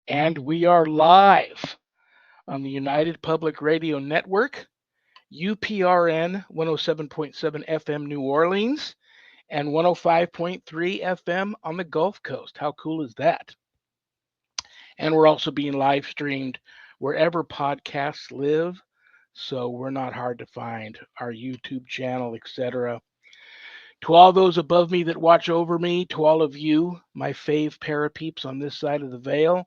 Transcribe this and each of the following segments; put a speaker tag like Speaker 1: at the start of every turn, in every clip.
Speaker 1: And we are live on the United Public Radio Network, UPRN 107.7 FM New Orleans, and 105.3 FM on the Gulf Coast. How cool is that? And we're also being live streamed wherever podcasts live, so we're not hard to find. Our YouTube channel, etc. To all those above me that watch over me, to all of you, my fave parapeeps on this side of the veil,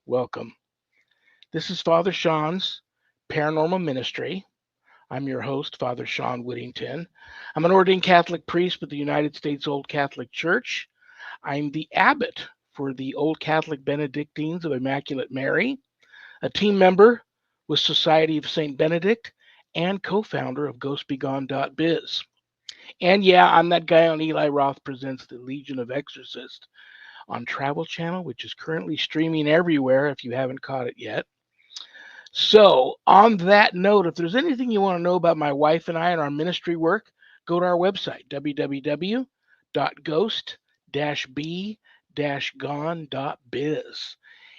Speaker 1: welcome. This is Father Shawn's Paranormal Ministry. I'm your host, Father Shawn Whittington. I'm an ordained Catholic priest with the United States Old Catholic Church. I'm the abbot for the Old Catholic Benedictines of Immaculate Mary, a team member with Society of St. Benedict, and co-founder of GhostBegone.biz. And yeah, I'm that guy on Eli Roth Presents The Legion of Exorcists on Travel Channel, which is currently streaming everywhere if you haven't caught it yet. So, on that note, if there's anything you want to know about my wife and I and our ministry work, go to our website, www.ghost-b-gone.biz,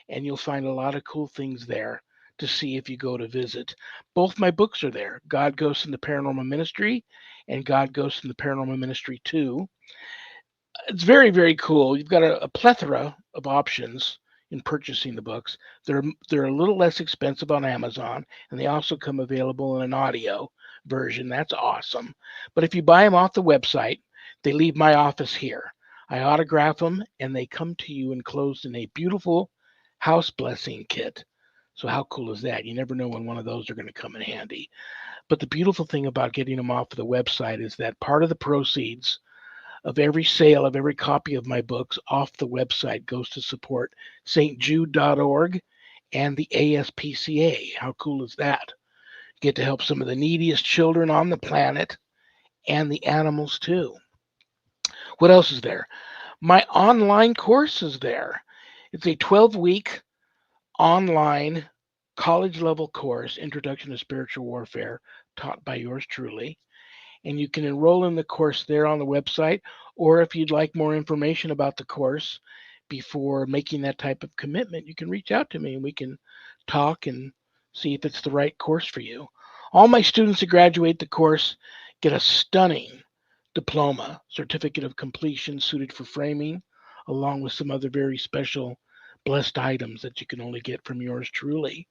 Speaker 1: and you'll find a lot of cool things there to see if you go to visit. Both my books are there, God, Ghosts, and the Paranormal Ministry, and God, Ghosts, and the Paranormal Ministry 2. It's very, very cool. You've got a plethora of options in purchasing the books. They're a little less expensive on Amazon, and they also come available in an audio version. That's awesome. But if you buy them off the website, they leave my office here. I autograph them, and they come to you enclosed in a beautiful house blessing kit. So how cool is that? You never know when one of those are going to come in handy. But the beautiful thing about getting them off of the website is that part of the proceeds of every sale of every copy of my books off the website goes to support stjude.org and the ASPCA. How cool is that? You get to help some of the neediest children on the planet and the animals too. What else is there? My online course is there. It's a 12-week online college level course, Introduction to Spiritual Warfare, taught by yours truly. And you can enroll in the course there on the website. Or if you'd like more information about the course before making that type of commitment, you can reach out to me and we can talk and see if it's the right course for you. All my students who graduate the course get a stunning diploma, certificate of completion suited for framing, along with some other very special blessed items that you can only get from yours truly.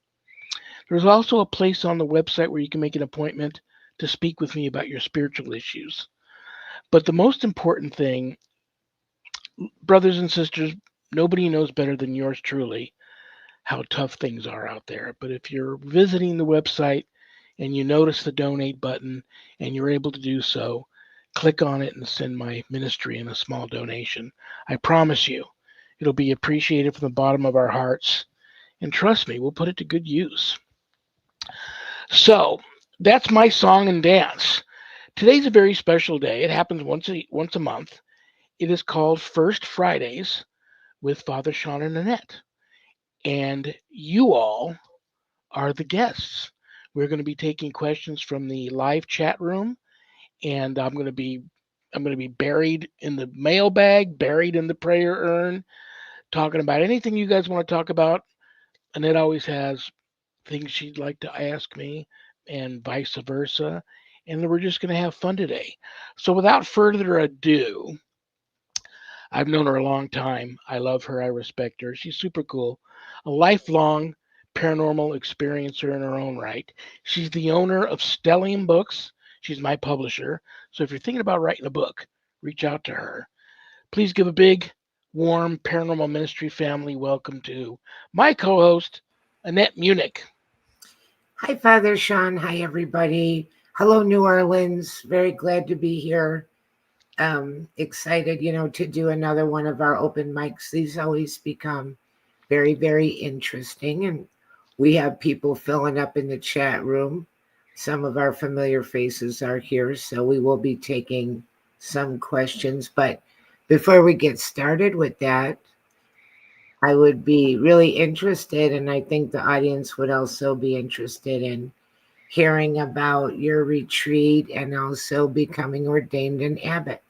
Speaker 1: There's also a place on the website where you can make an appointment to speak with me about your spiritual issues. But the most important thing, brothers and sisters, nobody knows better than yours truly how tough things are out there. But if you're visiting the website and you notice the donate button and you're able to do so, click on it and send my ministry in a small donation. I promise you, it'll be appreciated from the bottom of our hearts. And trust me, we'll put it to good use. So that's my song and dance. Today's a very special day. It happens once a month. It is called First Fridays with Father Shawn and Annette. And you all are the guests. We're going to be taking questions from the live chat room, and I'm going to be buried in the mailbag, buried in the prayer urn, talking about anything you guys want to talk about. Annette always has things she'd like to ask me, and vice versa. And we're just going to have fun today. So, without further ado, I've known her a long time. I love her. I respect her. She's super cool. A lifelong paranormal experiencer in her own right. She's the owner of Stellium Books. She's my publisher. So, if you're thinking about writing a book, reach out to her. Please give a big, warm paranormal ministry family welcome to my co host, Annette Munich.
Speaker 2: Hi, Father Shawn. Hi, everybody. Hello, New Orleans. Very glad to be here. Excited, to do another one of our open mics. These always become very, very interesting. And we have people filling up in the chat room. Some of our familiar faces are here, so we will be taking some questions. But before we get started with that, I would be really interested, and I think the audience would also be interested in hearing about your retreat and also becoming ordained an abbot.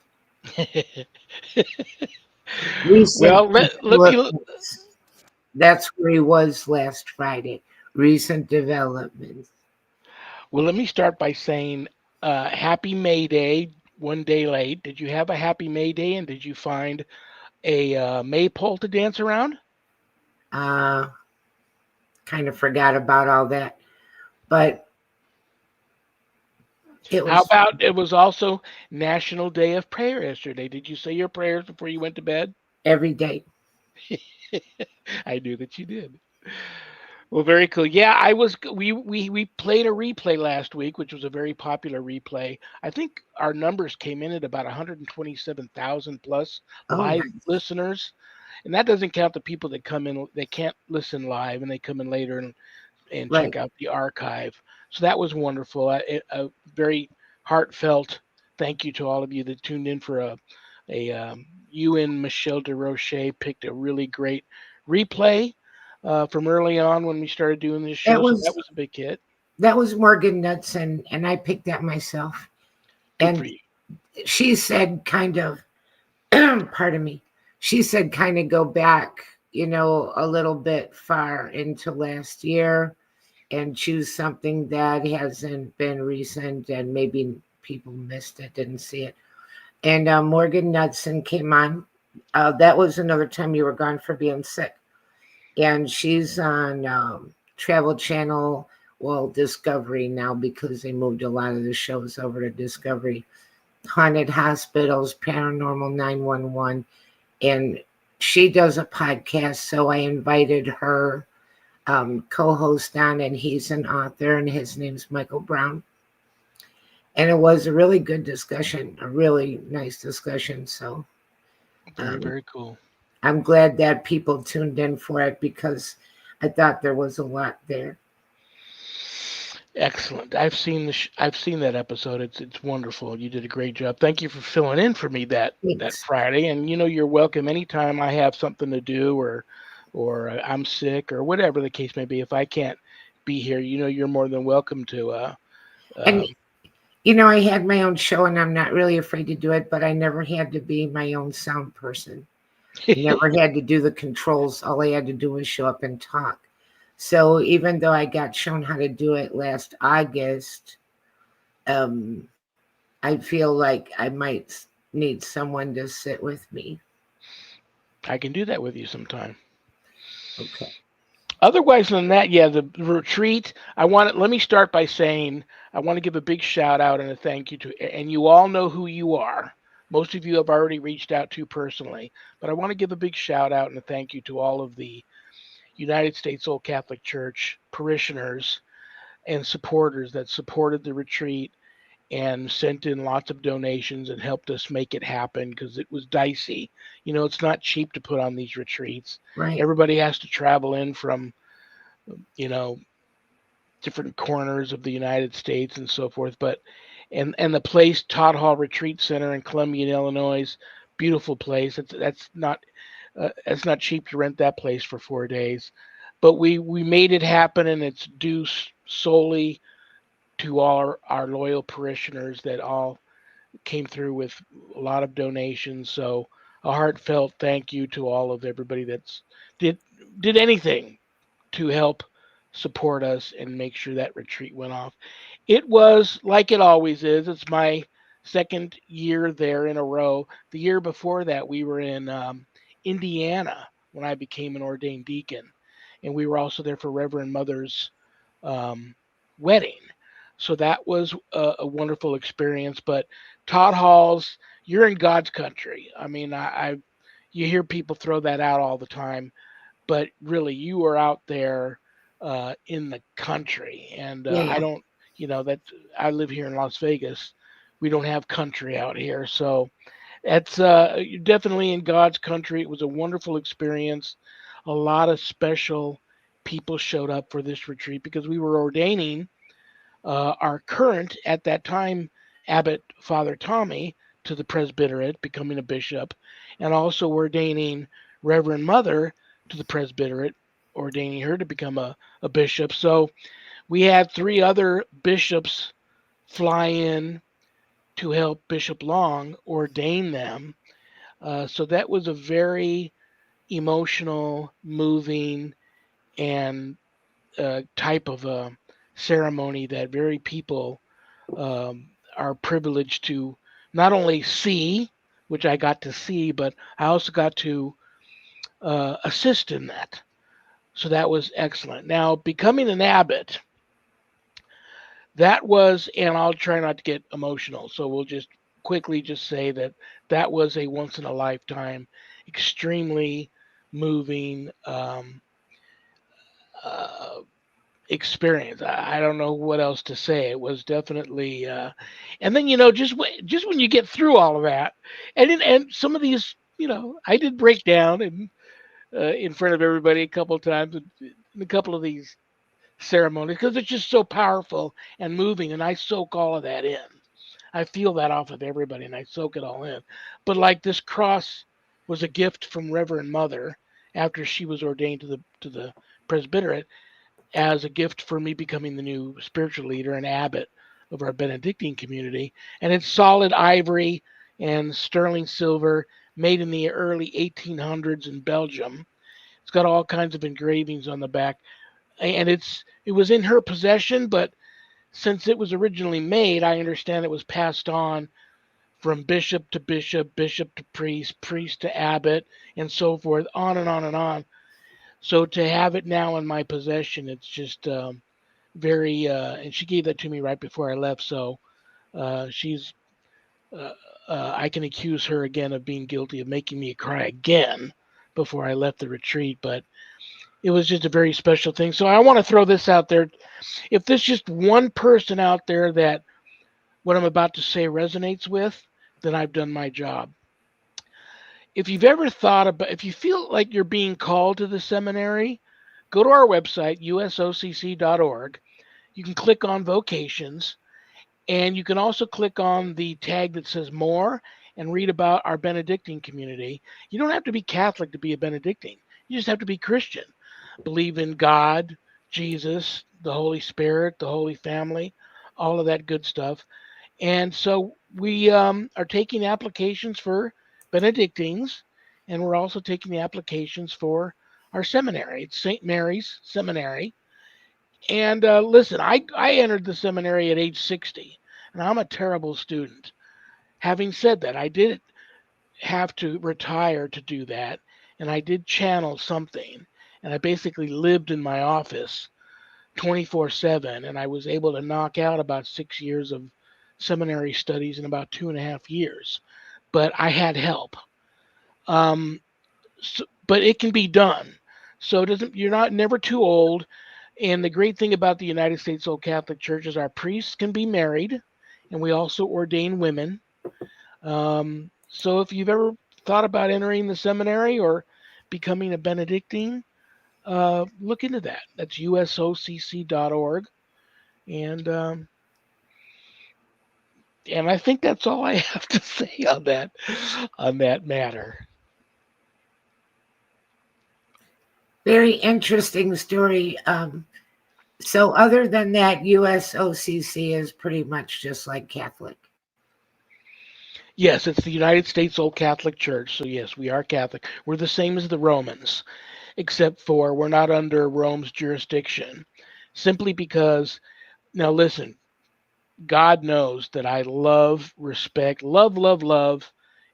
Speaker 2: Recent
Speaker 1: Well, let me
Speaker 2: developments. That's where he was last Friday. Recent developments.
Speaker 1: Well, let me start by saying happy May Day, one day late. Did you have a happy May Day and did you find a maypole to dance around?
Speaker 2: Uh, kind of forgot about all that, but it
Speaker 1: How
Speaker 2: was
Speaker 1: about it was also National Day of Prayer yesterday? Did you say your prayers before you went to bed?
Speaker 2: every day.
Speaker 1: I knew that you did. Well, very cool. Yeah, I was. We played a replay last week, which was a very popular replay. I think our numbers came in at about 127,000 plus
Speaker 2: Oh,
Speaker 1: live
Speaker 2: nice.
Speaker 1: listeners, and that doesn't count the people that come in. They can't listen live, and they come in later and
Speaker 2: Right.
Speaker 1: check out the archive. So that was wonderful. A very heartfelt thank you to all of you that tuned in for a you and Michelle DeRoche picked a really great replay from early on when we started doing this
Speaker 2: That
Speaker 1: show. So that
Speaker 2: was
Speaker 1: was a big hit.
Speaker 2: that was Morgan Nuts, and I picked that myself.
Speaker 1: Good for
Speaker 2: And
Speaker 1: you.
Speaker 2: she said, kind of, pardon me. She said, kind of go back, a little bit far into last year and choose something that hasn't been recent and maybe people missed it, didn't see it. And Morgan Knudsen came on. That was another time you were gone for being sick. And she's on Travel Channel, well, Discovery now because they moved a lot of the shows over to Discovery. Haunted Hospitals, Paranormal 911. And she does a podcast. So I invited her co-host on, and he's an author, and his name's Michael Brown. And it was a really good discussion, a really nice discussion. So
Speaker 1: Very,
Speaker 2: um,
Speaker 1: very cool.
Speaker 2: I'm glad that people tuned in for it because I thought there was a lot there.
Speaker 1: Excellent. I've seen that episode. It's wonderful. You did a great job. Thank you for filling in for me that
Speaker 2: Thanks.
Speaker 1: Friday. And you're welcome anytime I have something to do or I'm sick or whatever the case may be. If I can't be here, you're more than welcome to
Speaker 2: And
Speaker 1: um
Speaker 2: I had my own show, and I'm not really afraid to do it, but I never had to be my own sound person. I never had to do the controls. All I had to do was show up and talk. So even though I got shown how to do it last August, um, I feel like I might need someone to sit with me.
Speaker 1: I can do that with you sometime.
Speaker 2: Okay.
Speaker 1: Otherwise than that, yeah, the retreat. Let me start by saying I want to give a big shout out and a thank you and you all know who you are. Most of you have already reached out to personally, but I want to give a big shout out and a thank you to all of the United States Old Catholic Church parishioners and supporters that supported the retreat and sent in lots of donations and helped us make it happen because it was dicey. It's not cheap to put on these retreats.
Speaker 2: Right.
Speaker 1: Everybody has to travel in from, you know, different corners of the United States and so forth. But and the place, Todd Hall Retreat Center in Columbia, Illinois, beautiful place. It's not cheap to rent that place for 4 days, but we made it happen, and it's due solely to all our loyal parishioners that all came through with a lot of donations. So a heartfelt thank you to all of everybody that's did did anything to help support us and make sure that retreat went off. It was like it always is. It's my second year there in a row. The year before that, we were in Indiana when I became an ordained deacon, and we were also there for Reverend Mother's um, wedding. So that was a wonderful experience. But Todd Halls, you're in God's country. I mean, you hear people throw that out all the time, but really you are out there in the country, and I
Speaker 2: Yeah.
Speaker 1: don't, that I live here in Las Vegas. We don't have country out here, so it's you're definitely in God's country. It was a wonderful experience. A lot of special people showed up for this retreat because we were ordaining our current at that time abbot Father Tommy to the presbyterate, becoming a bishop, and also ordaining Reverend Mother to the presbyterate, ordaining her to become a bishop. So we had three other bishops fly in to help Bishop Long ordain them. So that was a very emotional, moving, and type of ceremony that very people are privileged to not only see, which I got to see, but I also got to assist in that. So that was excellent. Now, becoming an abbot, that was, and I'll try not to get emotional, so we'll just quickly just say that that was a once in a lifetime, extremely moving uh, experience. I don't know what else to say. It was definitely, and then just when you get through all of that, and some of these, I did break down in front of everybody a couple of times in a couple of these ceremonies because it's just so powerful and moving, and I soak all of that in. I feel that off of everybody, and I soak it all in. But like this cross was a gift from Reverend Mother after she was ordained to the presbyterate as a gift for me becoming the new spiritual leader and abbot of our Benedictine community. And it's solid ivory and sterling silver, made in the early 1800s in Belgium. It's got all kinds of engravings on the back, and it was in her possession, but since it was originally made, I understand it was passed on from bishop to bishop, bishop to priest, priest to abbot, and so forth, on and on and on. So to have it now in my possession, it's just very. And she gave that to me right before I left, so she's. Uh, I can accuse her again of being guilty of making me cry again before I left the retreat, but it was just a very special thing. So I want to throw this out there. If there's just one person out there that what I'm about to say resonates with, then I've done my job. If you've ever thought about, if you feel like you're being called to the seminary, go to our website, usocc.org. You can click on vocations, and you can also click on the tag that says more and read about our Benedictine community. You don't have to be Catholic to be a Benedictine, you just have to be Christian. Believe in God, Jesus, the Holy Spirit, the Holy Family, all of that good stuff. And so we are taking applications for Benedictines, and we're also taking the applications for our seminary. It's St. Mary's Seminary. And listen, I entered the seminary at age 60, and I'm a terrible student. Having said that, I did have to retire to do that, and I did channel something. And I basically lived in my office 24/7, and I was able to knock out about 6 years of seminary studies in about 2.5 years. But I had help. Um, but it can be done. So it doesn't. You're not never too old. And the great thing about the United States Old Catholic Church is our priests can be married, and we also ordain women. So if you've ever thought about entering the seminary or becoming a Benedictine, look into that. That's usocc.org. And and I think that's all I have to say on that matter.
Speaker 2: Very interesting story. So, other than that, USOCC is pretty much just like Catholic.
Speaker 1: Yes, it's the United States Old Catholic Church. So yes, we are Catholic. We're the same as the Romans, except for we're not under Rome's jurisdiction. Simply because now listen, God knows that I love, respect, love,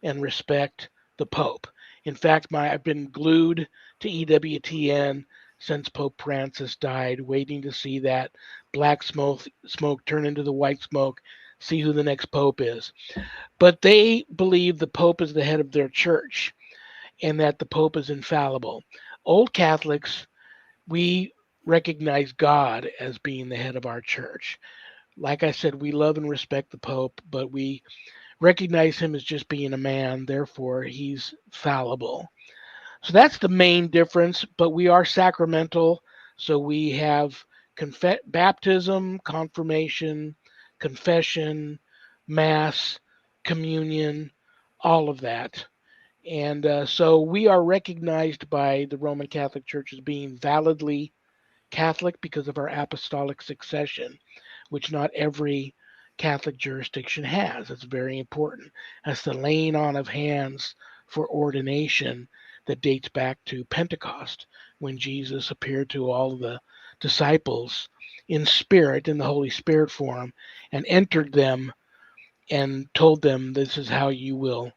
Speaker 1: and respect the Pope. In fact, I've been glued to EWTN since Pope Francis died, waiting to see that black smoke turn into the white smoke, see who the next Pope is. But they believe the Pope is the head of their church and that the Pope is infallible. Old Catholics, we recognize God as being the head of our church. Like I said, we love and respect the Pope, but we recognize him as just being a man, therefore he's fallible. So that's the main difference, but we are sacramental, so we have baptism, confirmation, confession, mass, communion, all of that. And so we are recognized by the Roman Catholic Church as being validly Catholic because of our apostolic succession, which not every Catholic jurisdiction has. It's very important. That's the laying on of hands for ordination that dates back to Pentecost, when Jesus appeared to all of the disciples in spirit, in the Holy Spirit form, and entered them and told them, this is how you will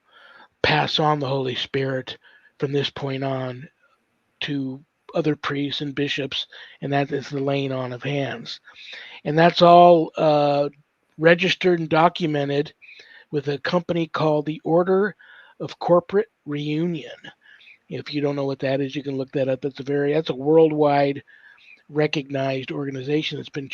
Speaker 1: pass on the Holy Spirit from this point on to other priests and bishops, and that is the laying on of hands. And that's all registered and documented with a company called the Order of Corporate Reunion. If you don't know what that is, you can look that up. That's a worldwide recognized organization that's been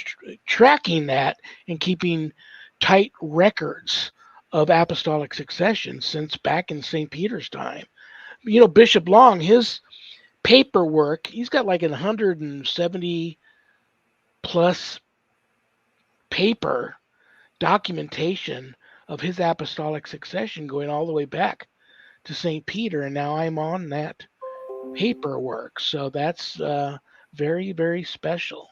Speaker 1: tracking that and keeping tight records of apostolic succession since back in St. Peter's time. Bishop Long, his paperwork, he's got like 170 plus paper documentation of his apostolic succession going all the way back to St. Peter, and now I'm on that paperwork. So that's very, very special.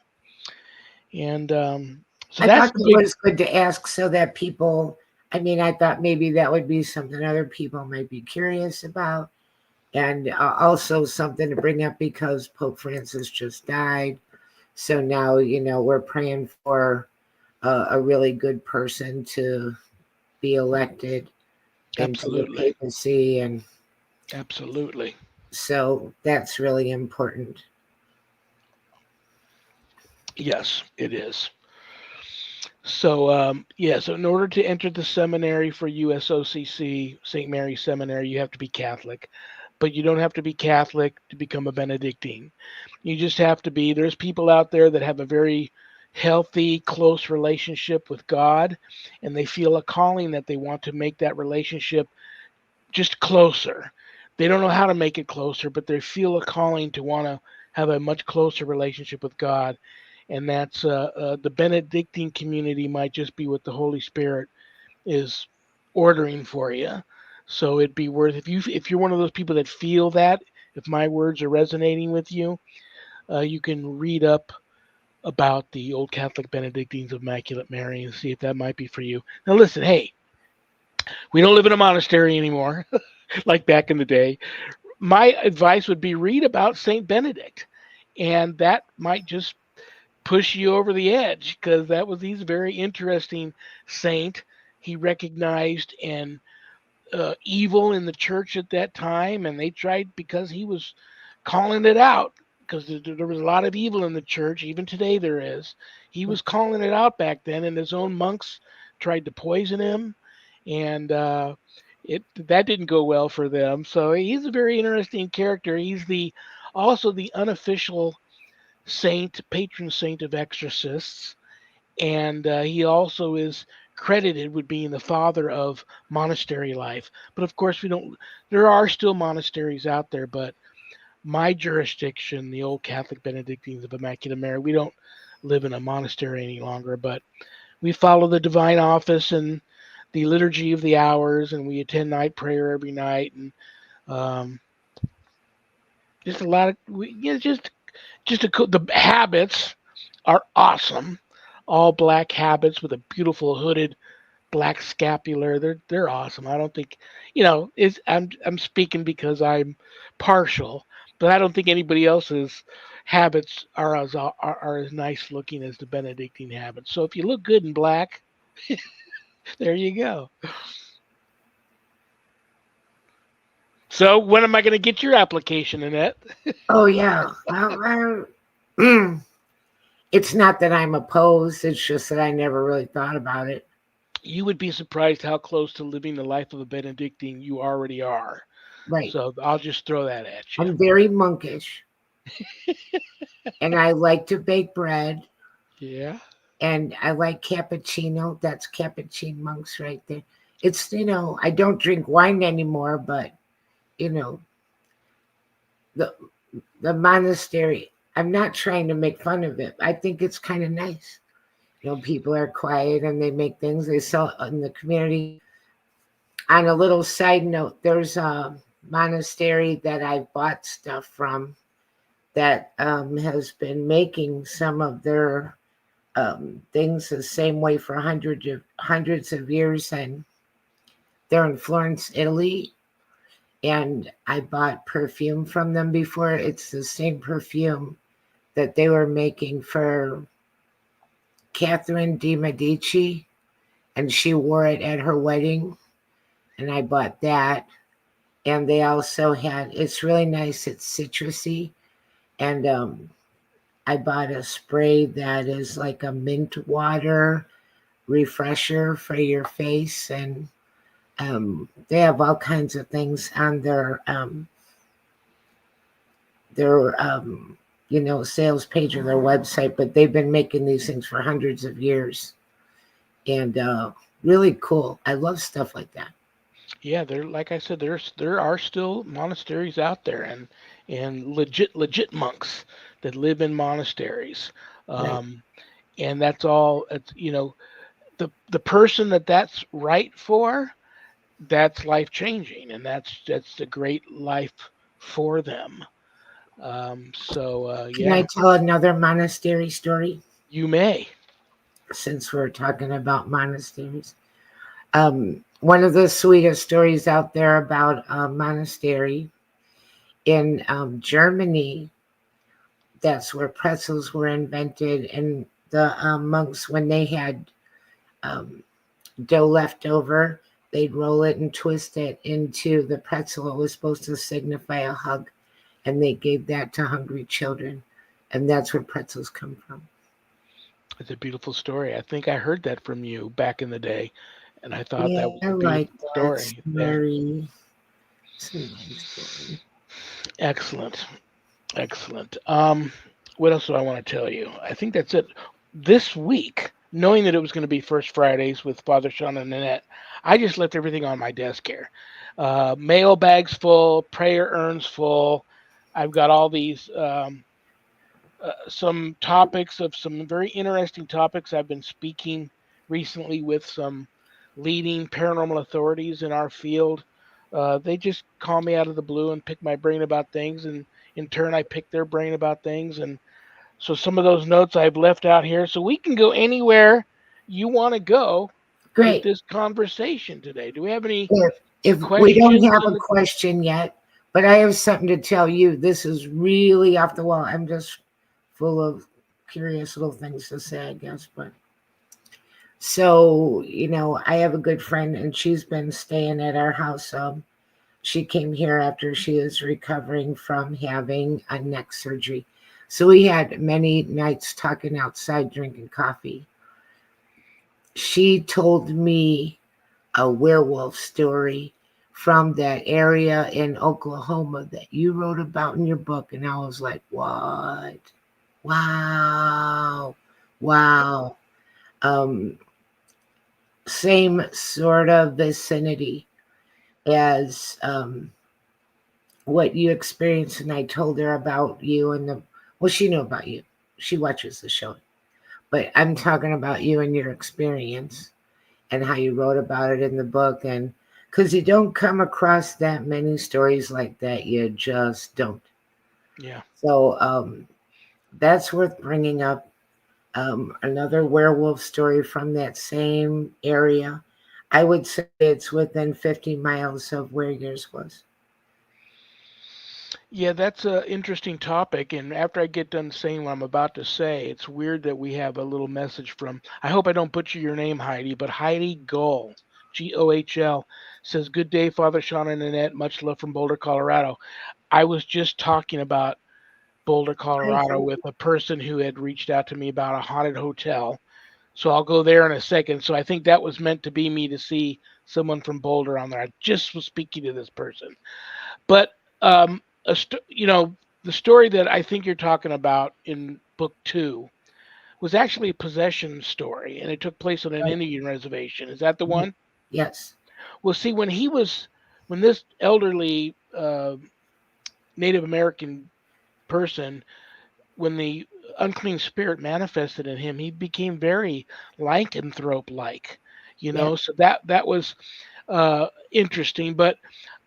Speaker 1: And so
Speaker 2: I
Speaker 1: that's
Speaker 2: thought
Speaker 1: the
Speaker 2: that
Speaker 1: big.
Speaker 2: was good to ask so that people, I mean, I thought maybe that would be something other people might be curious about. And also something to bring up because Pope Francis just died. So now, we're praying for a really good person to be elected into the
Speaker 1: Absolutely.
Speaker 2: papacy. And
Speaker 1: Absolutely.
Speaker 2: so that's really important.
Speaker 1: Yes, it is. So, yeah, so in order to enter the seminary for USOCC, St. Mary's Seminary, you have to be Catholic. But you don't have to be Catholic to become a Benedictine. You just have to be, there's people out there that have a very healthy, close relationship with God, and they feel a calling that they want to make that relationship just closer. They don't know how to make it closer, but they feel a calling to want to have a much closer relationship with God. And that's the Benedictine community might just be what the Holy Spirit is ordering for you. So it'd be worth, if you're one of those people that feel that, if my words are resonating with you, you can read up about the Old Catholic Benedictines of Immaculate Mary and see if that might be for you. Now listen, hey, we don't live in a monastery anymore like back in the day. My advice would be read about Saint Benedict, and that might just push you over the edge because he's a very interesting saint. He recognized and evil in the church at that time, and they tried, because he was calling it out, because there was a lot of evil in the church. Even today there is. He was calling it out back then, and his own monks tried to poison him, and it that didn't go well for them. So he's a very interesting character. He's the also the unofficial saint, patron saint of exorcists, and he also is credited with being the father of monastery life. But of course, we don't. There are still monasteries out there, but my jurisdiction, the Old Catholic Benedictines of Immaculate Mary, we don't live in a monastery any longer, but we follow the divine office and the liturgy of the hours, and we attend night prayer every night, and um, just a lot of the habits are awesome. All black habits with a beautiful hooded black scapular. They're awesome. I don't think it's I'm speaking because I'm partial, but I don't think anybody else's habits are as nice looking as the Benedictine habits. So if you look good in black, there you go. So when am I going to get your application, Annette?
Speaker 2: Oh, yeah. It's not that I'm opposed, it's just that I never really thought about it.
Speaker 1: You would be surprised how close to living the life of a Benedictine you already are.
Speaker 2: Right.
Speaker 1: So I'll just throw that at you.
Speaker 2: I'm very monkish and I like to bake bread
Speaker 1: Yeah.
Speaker 2: and I like cappuccino. That's Capuchin monks right there. It's, I don't drink wine anymore, but, you know, the the monastery, I'm not trying to make fun of it. I think it's kind of nice. People are quiet and they make things. They sell in the community. On a little side note, there's a monastery that I bought stuff from that has been making some of their things the same way for hundreds of years, and they're in Florence, Italy, and I bought perfume from them before. It's the same perfume that they were making for Catherine de Medici, and she wore it at her wedding, and I bought that. And they also had, it's really nice, it's citrusy, and I bought a spray that is like a mint water refresher for your face, and they have all kinds of things on their sales page or their website, but they've been making these things for hundreds of years, and really cool. I love stuff like that.
Speaker 1: Yeah, there, like I said, there are still monasteries out there, and legit monks that live in monasteries.
Speaker 2: Right.
Speaker 1: Um, and that's all. It's, the person that's right for, that's life changing, and that's a great life for them.
Speaker 2: Can I
Speaker 1: Yeah,
Speaker 2: tell another monastery story
Speaker 1: you may.
Speaker 2: since we're talking about monasteries? One of the sweetest stories out there about a monastery in Germany. That's where pretzels were invented, and the monks, when they had um, dough left over, they'd roll it and twist it into the pretzel. It was supposed to signify a hug, and they gave that to hungry children, and that's where pretzels come from.
Speaker 1: It's a beautiful story. I think I heard that from you back in the day, and I thought
Speaker 2: Yeah,
Speaker 1: that was
Speaker 2: I
Speaker 1: a
Speaker 2: like
Speaker 1: beautiful
Speaker 2: that. It's
Speaker 1: story. Yeah,
Speaker 2: very, it's a nice story.
Speaker 1: excellent, excellent. What else do I want to tell you? I think that's it. This week, knowing that it was going to be First Fridays with Father Shawn and Annette, I just left everything on my desk here. Mail bags full, prayer urns full. I've got all these some topics of some very interesting topics. I've been speaking recently with some leading paranormal authorities in our field. They just call me out of the blue and pick my brain about things, and in turn, I pick their brain about things. And so some of those notes I've left out here, so we can go anywhere you want to go with
Speaker 2: Great.
Speaker 1: this conversation today. Do we have any
Speaker 2: If we don't
Speaker 1: questions
Speaker 2: have
Speaker 1: in
Speaker 2: a
Speaker 1: the?
Speaker 2: question yet, but I have something to tell you. This is really off the wall. I'm just full of curious little things to say, I guess. But so, I have a good friend, and she's been staying at our house. She came here after she was recovering from having a neck surgery. So we had many nights talking outside, drinking coffee. She told me a werewolf story from that area in Oklahoma that you wrote about in your book. And I was like, what? Wow. Wow. Um, Same sort of vicinity as what you experienced. And I told her about you and well, she knew about you. She watches the show. But I'm talking about you and your experience and how you wrote about it in the book, and because you don't come across that many stories like that, you just don't.
Speaker 1: Yeah.
Speaker 2: So that's worth bringing up. Another werewolf story from that same area. I would say it's within 50 miles of where yours was.
Speaker 1: Yeah, that's an interesting topic. And after I get done saying what I'm about to say, it's weird that we have a little message from, I hope I don't butcher your name, Heidi, but Heidi Gohl, Gohl, says, "Good day, Father Sean and Annette. Much love from Boulder, Colorado." I was just talking about Boulder,
Speaker 2: I
Speaker 1: Colorado
Speaker 2: heard.
Speaker 1: with a person who had reached out to me about a haunted hotel. So I'll go there in a second. So I think that was meant to be me to see someone from Boulder on there. I just was speaking to this person. But the story that I think you're talking about in book two was actually a possession story, and it took place on an
Speaker 2: Right.
Speaker 1: Indian reservation. Is that the one?
Speaker 2: Yes.
Speaker 1: Well, see, when this elderly Native American person, when the unclean spirit manifested in him, he became very lycanthrope like,
Speaker 2: Yeah.
Speaker 1: So that was interesting. But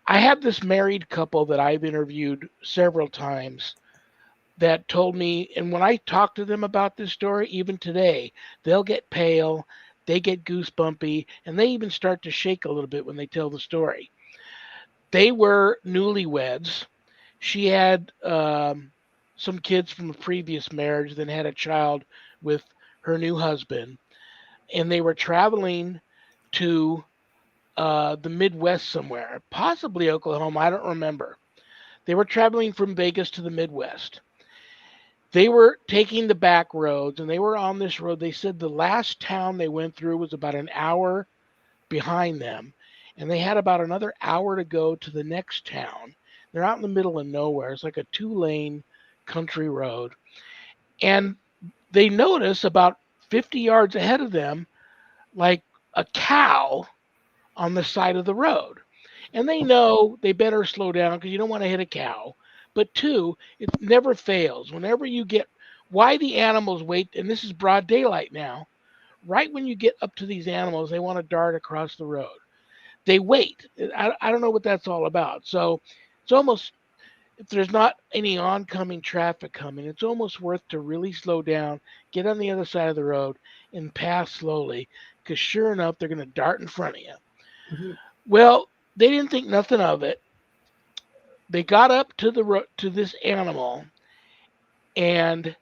Speaker 1: I have this married couple that I've interviewed several times that told me, and when I talk to them about this story, even today, they'll get pale, they get goosebumpy, and they even start to shake a little bit when they tell the story. They were newlyweds. She had some kids from a previous marriage, then had a child with her new husband, and they were traveling to the Midwest somewhere, possibly Oklahoma. I don't remember. They were traveling from Vegas to the Midwest. They were taking the back roads, and they were on this road. They said the last town they went through was about an hour behind them, and they had about another hour to go to the next town. They're out in the middle of nowhere. It's like a two-lane country road. And they notice about 50 yards ahead of them, like a cow on the side of the road. And they know they better slow down because you don't want to hit a cow. But two, it never fails. Whenever you get, why the animals wait, and this is broad daylight now, right when you get up to these animals, they want to dart across the road. They wait. I don't know what that's all about. So it's almost, if there's not any oncoming traffic coming, it's almost worth to really slow down, get on the other side of the road, and pass slowly, because sure enough, they're going to dart in front of you.
Speaker 2: Mhm.
Speaker 1: Well, they didn't think nothing of it. They got up to to this animal, and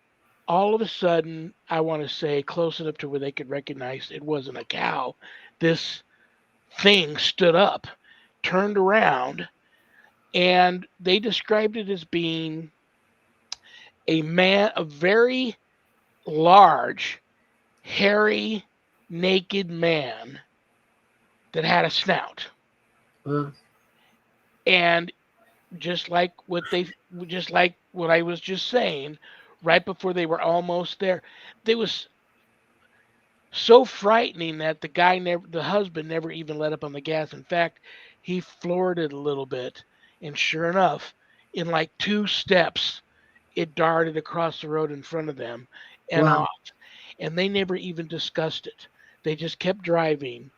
Speaker 1: all of a sudden, I want to say close enough to where they could recognize it wasn't a cow. This thing stood up, turned around, and they described it as being a very large, hairy, naked man that had a snout.
Speaker 2: Uh,
Speaker 1: And just like just like what I was just saying, right before they were almost there, it was so frightening that the husband never even let up on the gas. In fact, he floored it a little bit, and sure enough, in like two steps, it darted across the road in front of them and
Speaker 2: wow.
Speaker 1: off. And they never even discussed it. They just kept driving.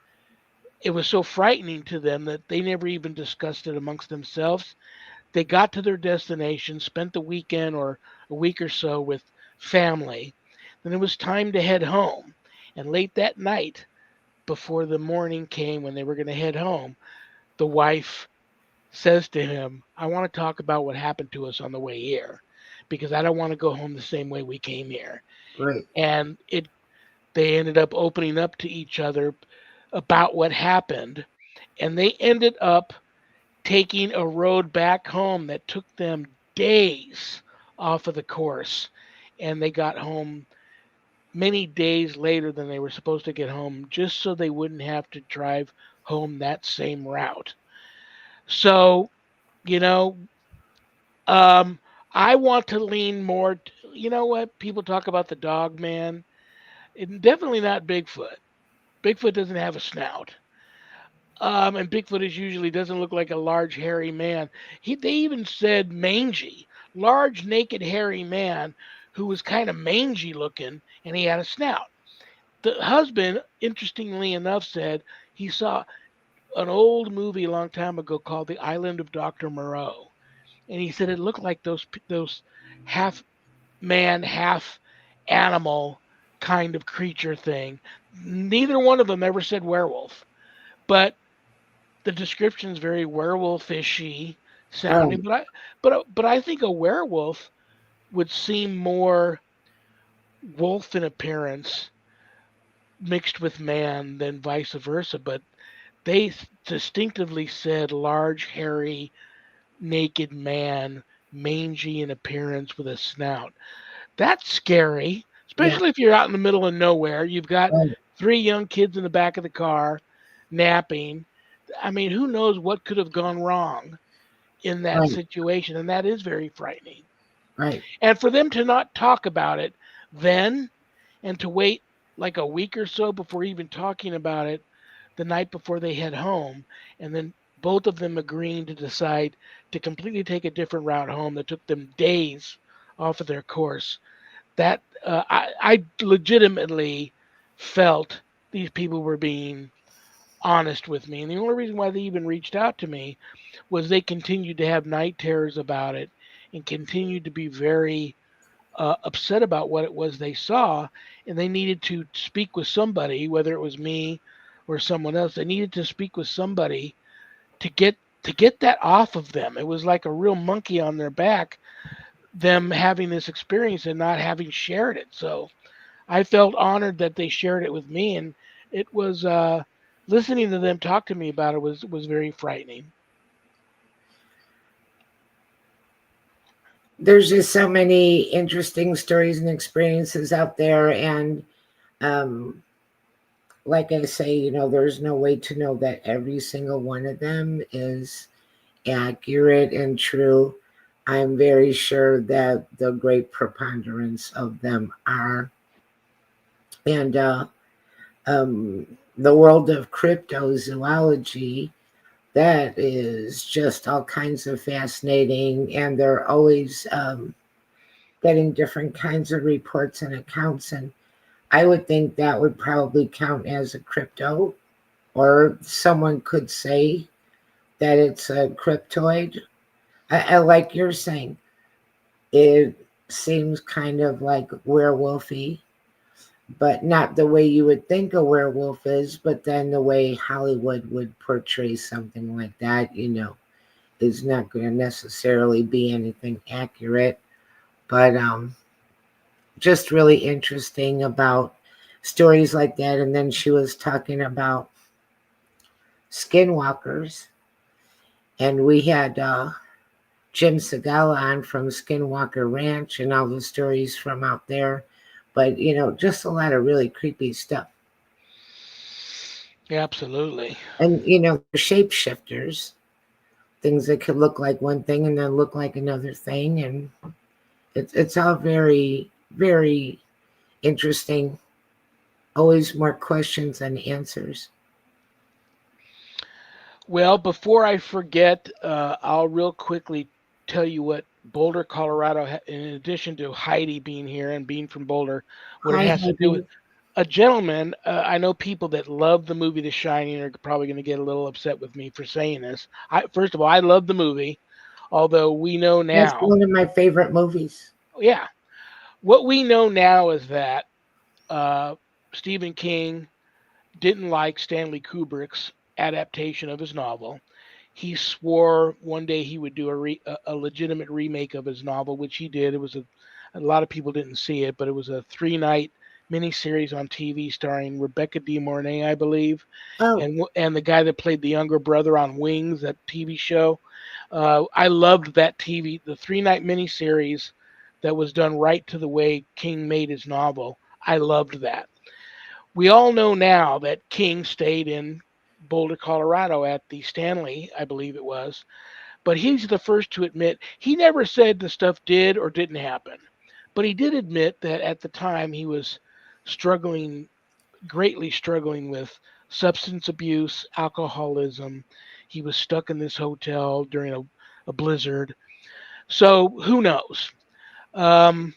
Speaker 1: It was so frightening to them that they never even discussed it amongst themselves. They got to their destination, spent the weekend or a week or so with family. Then it was time to head home. And late that night, before the morning came when they were going to head home, the wife says to him, I want to talk about what happened to us on the way here because I don't want to go home the same way we came here.
Speaker 2: Right.
Speaker 1: And they ended up opening up to each other about what happened. And they ended up taking a road back home that took them days off of the course. And they got home many days later than they were supposed to get home just so they wouldn't have to drive home that same route. So, you know, um, I want to lean more. You know what? People talk about the dog man. Definitely not Bigfoot. Bigfoot doesn't have a snout. And Bigfoot is usually doesn't look like a large hairy man. They even said mangy, large naked hairy man who was kind of mangy looking, and he had a snout. The husband, interestingly enough, said he saw an old movie a long time ago called The Island of Dr. Moreau, and he said it looked like those half man, half animal kind of creature thing. Neither one of them ever said werewolf, but the description is very werewolfishy sounding.
Speaker 2: Right.
Speaker 1: But I think a werewolf would seem more wolf in appearance mixed with man than vice versa. But they distinctively said large, hairy, naked man, mangy in appearance with a snout. That's scary,
Speaker 2: Yeah.
Speaker 1: especially if you're out in the middle of nowhere. You've got
Speaker 2: Right.
Speaker 1: three young kids in the back of the car napping. I mean, who knows what could have gone wrong in that
Speaker 2: Right.
Speaker 1: situation? And that is very frightening.
Speaker 2: Right.
Speaker 1: And for them to not talk about it then and to wait like a week or so before even talking about it the night before they head home, and then both of them agreeing to decide to completely take a different route home that took them days off of their course. That I legitimately felt these people were being honest with me. And the only reason why they even reached out to me was they continued to have night terrors about it and continued to be very upset about what it was they saw. And they needed to speak with somebody, whether it was me or someone else. They needed to speak with somebody to get to get that off of them. It was like a real monkey on their back, them having this experience and not having shared it. So I felt honored that they shared it with me, and it was listening to them talk to me about it was very frightening.
Speaker 2: There's just so many interesting stories and experiences out there, and um, like I say, there's no way to know that every single one of them is accurate and true. I'm very sure that the great preponderance of them are. And um, the world of cryptozoology, that is just all kinds of fascinating. And they're always getting different kinds of reports and accounts. And I would think that would probably count as a crypto, or someone could say that it's a cryptoid. I like you're saying, it seems kind of like werewolfy, but not the way you would think a werewolf is, but then the way Hollywood would portray something like that, is not going to necessarily be anything accurate. But just really interesting about stories like that. And then she was talking about skinwalkers, and we had Jim Segala on from Skinwalker Ranch and all the stories from out there. But, just a lot of really creepy stuff.
Speaker 1: Absolutely.
Speaker 2: And, they're shapeshifters, things that could look like one thing and then look like another thing. And it's all very, very interesting. Always more questions than answers.
Speaker 1: Well, before I forget, I'll real quickly tell you what Boulder, Colorado, in addition to Heidi being here and being from Boulder, what it
Speaker 2: Hi,
Speaker 1: has to do with
Speaker 2: Heidi.
Speaker 1: a gentleman. I know people that love the movie The Shining are probably going to get a little upset with me for saying this. First of all, I love the movie, although we know
Speaker 2: That's
Speaker 1: now,
Speaker 2: one of my favorite movies.
Speaker 1: yeah, what we know now is that uh, Stephen King didn't like Stanley Kubrick's adaptation of his novel. He swore one day he would do a legitimate remake of his novel, which he did. A lot of people didn't see it, but it was a 3 night miniseries on TV starring Rebecca De Mornay, I believe,
Speaker 2: Oh,
Speaker 1: and the guy that played the younger brother on Wings, that TV show. I loved that the 3 night miniseries that was done right to the way King made his novel. I loved that. We all know now that King stayed in Boulder, Colorado at the Stanley, I believe it was, but he's the first to admit he never said the stuff did or didn't happen. But he did admit that at the time he was struggling, greatly struggling with substance abuse, alcoholism. He was stuck in this hotel during a blizzard. So who knows? Um,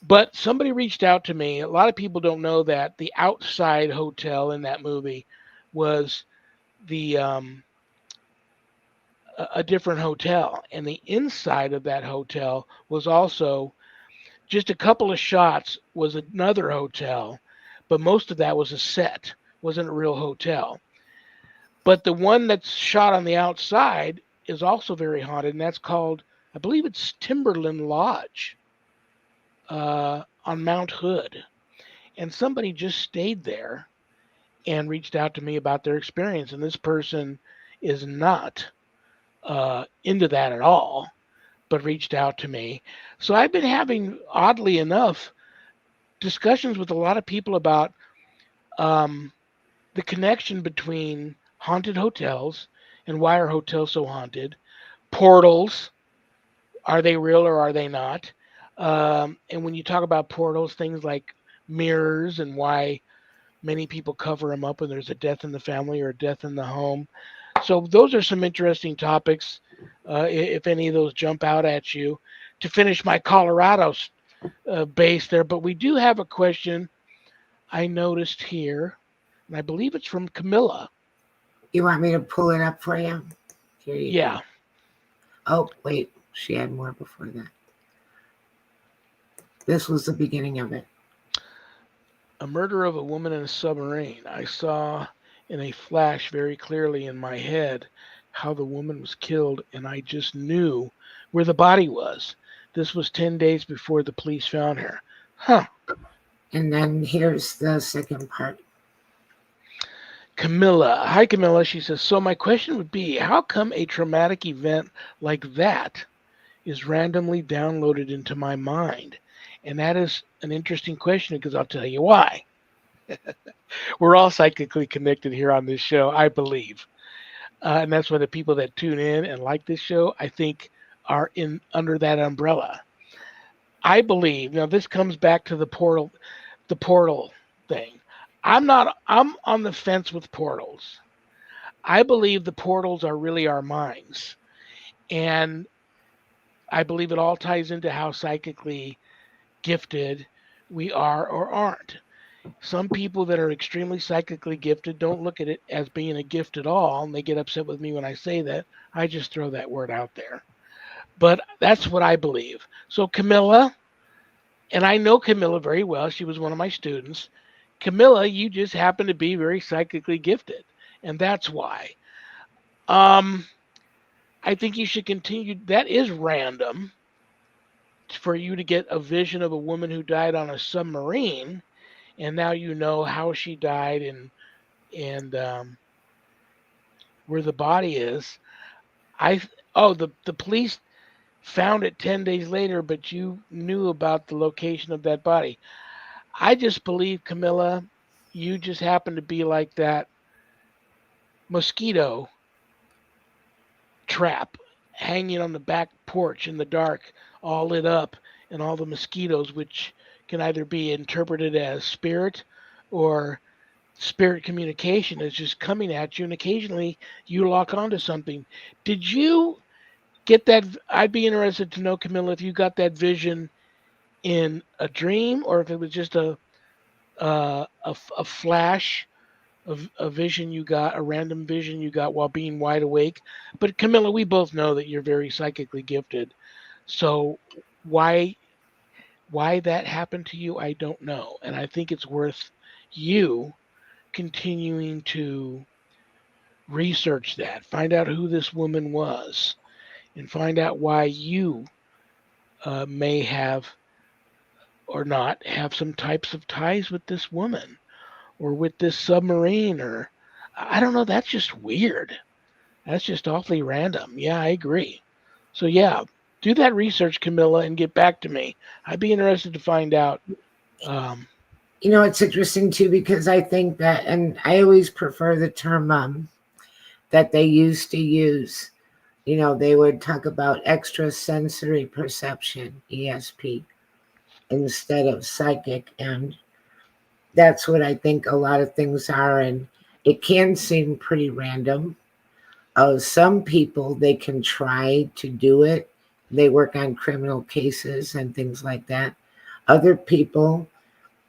Speaker 1: but somebody reached out to me. A lot of people don't know that the outside hotel in that movie was the a different hotel, and the inside of that hotel was also just a couple of shots was another hotel, but most of that was a set, wasn't a real hotel. But the one that's shot on the outside is also very haunted, and that's called, I believe it's Timberland Lodge on Mount Hood. And somebody just stayed there and reached out to me about their experience, and this person is not into that at all, but reached out to me. So I've been having, oddly enough, discussions with a lot of people about um, the connection between haunted hotels and why are hotels so haunted, portals, are they real or are they not? And when you talk about portals, things like mirrors and why many people cover them up when there's a death in the family or a death in the home. So those are some interesting topics. If any of those jump out at you, to finish my Colorado base there, but we do have a question I noticed here, and I believe it's from Camilla.
Speaker 2: you want me to pull it up for you? Here you go.
Speaker 1: Yeah,
Speaker 2: Oh, wait. She had more before that. This was the beginning of it.
Speaker 1: a murder of a woman in a submarine. I saw in a flash very clearly in my head. how the woman was killed, and I just knew where the body was. This was 10 days before the police found her. Huh.
Speaker 2: And then here's the second part.
Speaker 1: Camilla. Hi, Camilla. She says, so my question would be, how come a traumatic event like that is randomly downloaded into my mind? And that is an interesting question because I'll tell you why. We're all psychically connected here on this show, I believe. And that's why the people that tune in and like this show, I think, are in under that umbrella. I believe, now this comes back to the portal thing. I'm on the fence with portals. I believe the portals are really our minds. And I believe it all ties into how psychically gifted we are or aren't. Some people that are extremely psychically gifted don't look at it as being a gift at all, and they get upset with me when I say that. I just throw that word out there. But that's what I believe. So, Camilla, and I know Camilla very well, she was one of my students. Camilla, you just happen to be very psychically gifted, and that's why. Um, I think you should continue. That is random for you to get a vision of a woman who died on a submarine, and now you know how she died and where the body is. I the police found it 10 days later, but you knew about the location of that body. I just believe, Camilla, you just happen to be like that mosquito trap hanging on the back porch in the dark, all lit up, and all the mosquitoes, which can either be interpreted as spirit or spirit communication, is just coming at you, and occasionally you lock onto something. Did you get that? I'd be interested to know, Camilla, if you got that vision in a dream or if it was just a flash of a vision you got, a random vision you got while being wide awake. But Camilla, we both know that you're very psychically gifted. So why why that happened to you, I don't know. And I think it's worth you continuing to research that, find out who this woman was, and find out why you may have or not have some types of ties with this woman or with this submarine or I don't know. That's just weird. That's just awfully random. Yeah, I agree. So yeah, do that research, Camilla, and get back to me. I'd be interested to find out. Um,
Speaker 2: It's interesting too because I think that, and I always prefer the term that they used to use. They would talk about extrasensory perception, ESP, instead of psychic. And that's what I think a lot of things are. And it can seem pretty random. Some people, they can try to do it. They work on criminal cases and things like that. Other people,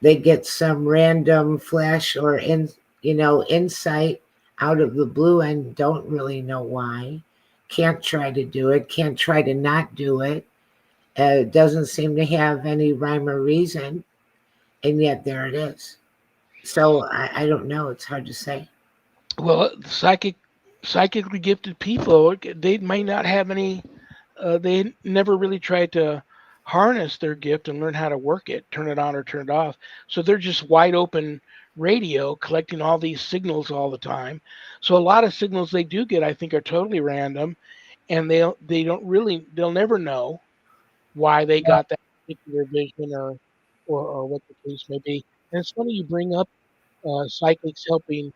Speaker 2: they get some random flash or insight out of the blue and don't really know why. Can't try to do it. Can't try to not do it. It doesn't seem to have any rhyme or reason, and yet there it is. So I don't know. It's hard to say.
Speaker 1: well, psychically gifted people, they may not have any. They never really tried to harness their gift and learn how to work it, turn it on or turn it off. So they're just wide open radio collecting all these signals all the time. So a lot of signals they do get, I think, are totally random, and they'll never know why they got that particular vision or what the case may be. And it's funny you bring up psychics helping.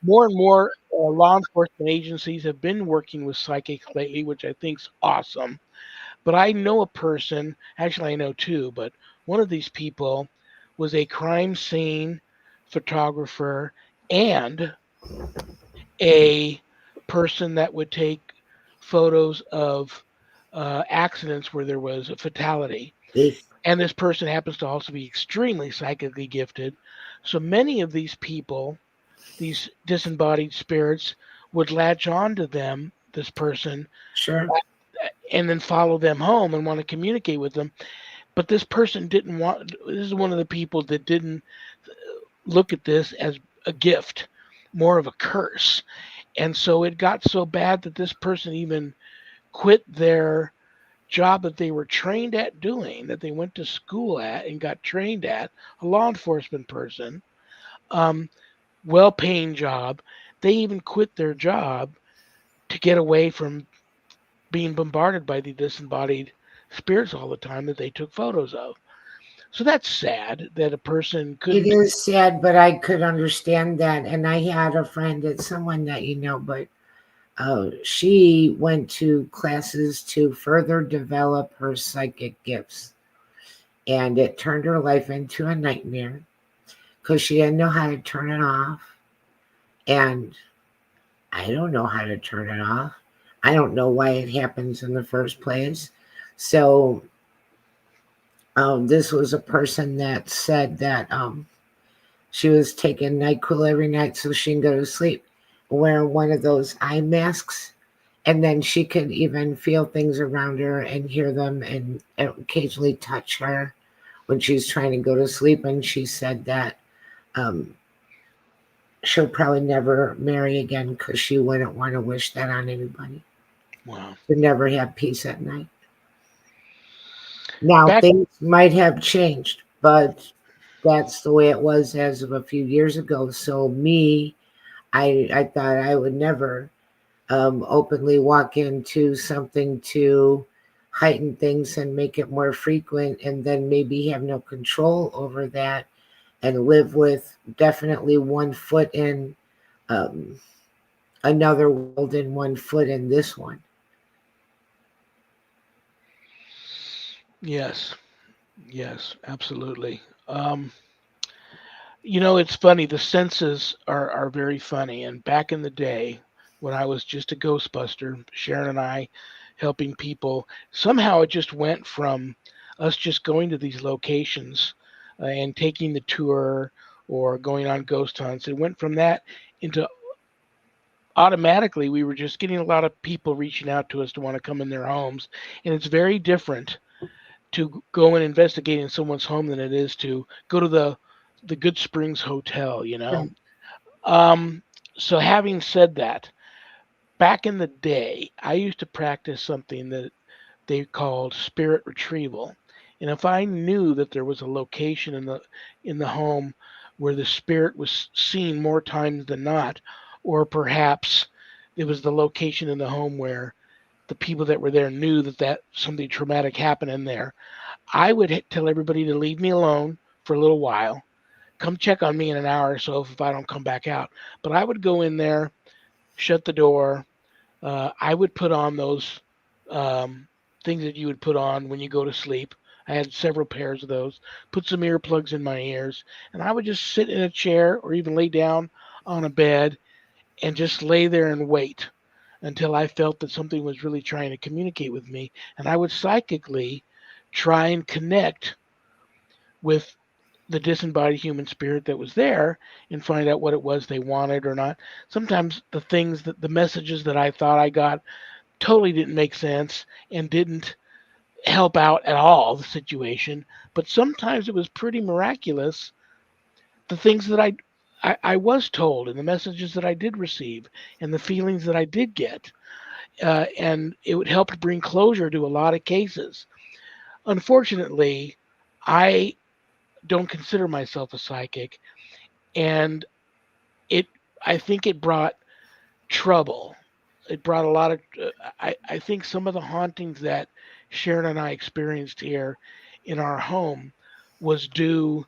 Speaker 1: More and more law enforcement agencies have been working with psychics lately, which I think is awesome. But I know a person, actually, I know two, but one of these people was a crime scene photographer and a person that would take photos of accidents where there was a fatality.
Speaker 2: They,
Speaker 1: And this person happens to also be extremely psychically gifted. So many of these people, these disembodied spirits, would latch on to them, this person,
Speaker 2: sure,
Speaker 1: and then follow them home and want to communicate with them. But this person didn't want, this is one of the people that didn't look at this as a gift, more of a curse. And so it got so bad that this person even quit their job that they were trained at doing, that they went to school at and got trained at, a law enforcement person, um, well paying job. They even quit their job to get away from being bombarded by the disembodied spirits all the time that they took photos of. So that's sad that a person
Speaker 2: It
Speaker 1: couldn't.
Speaker 2: is sad, but I could understand that. And I had a friend, it's someone that you know, but she went to classes to further develop her psychic gifts. And it turned her life into a nightmare because she didn't know how to turn it off. And I don't know how to turn it off. I don't know why it happens in the first place. So, this was a person that said that she was taking NyQuil every night so she can go to sleep, wearing one of those eye masks. And then she could even feel things around her and hear them and occasionally touch her when she's trying to go to sleep. And she said that um, she'll probably never marry again because she wouldn't want to wish that on anybody.
Speaker 1: Wow.
Speaker 2: To never have peace at night. Now,
Speaker 1: Back.
Speaker 2: things might have changed, but that's the way it was as of a few years ago. So, me, I thought I would never openly walk into something to heighten things and make it more frequent, and then maybe have no control over that and live with definitely one foot in um, another world and one foot in this one.
Speaker 1: Yes. Yes. Absolutely. It's funny. The senses are very funny. And back in the day, when I was just a Ghostbuster, Sharon and I helping people, somehow it just went from us just going to these locations and taking the tour or going on ghost hunts. It went from that into automatically we were just getting a lot of people reaching out to us to want to come in their homes. And it's very different to go and investigate in someone's home than it is to go to the Good Springs Hotel.
Speaker 2: Right.
Speaker 1: Um, so having said that, back in the day, I used to practice something that they called spirit retrieval. And if I knew that there was a location in the home where the spirit was seen more times than not, or perhaps it was the location in the home where the people that were there knew that something traumatic happened in there, I would tell everybody to leave me alone for a little while. Come check on me in an hour or so if I don't come back out. But I would go in there, shut the door. I would put on those um, things that you would put on when you go to sleep. I had several pairs of those. Put some earplugs in my ears, and I would just sit in a chair or even lay down on a bed and just lay there and wait until I felt that something was really trying to communicate with me. And I would psychically try and connect with the disembodied human spirit that was there and find out what it was they wanted or not. Sometimes the messages that I thought I got totally didn't make sense and didn't help out at all the situation. But sometimes it was pretty miraculous the things that I was told and the messages that I did receive and the feelings that I did get. And it would help to bring closure to a lot of cases. Unfortunately, I don't consider myself a psychic, and it I think it brought trouble. It brought a lot of I think some of the hauntings that Sharon and I experienced here in our home was due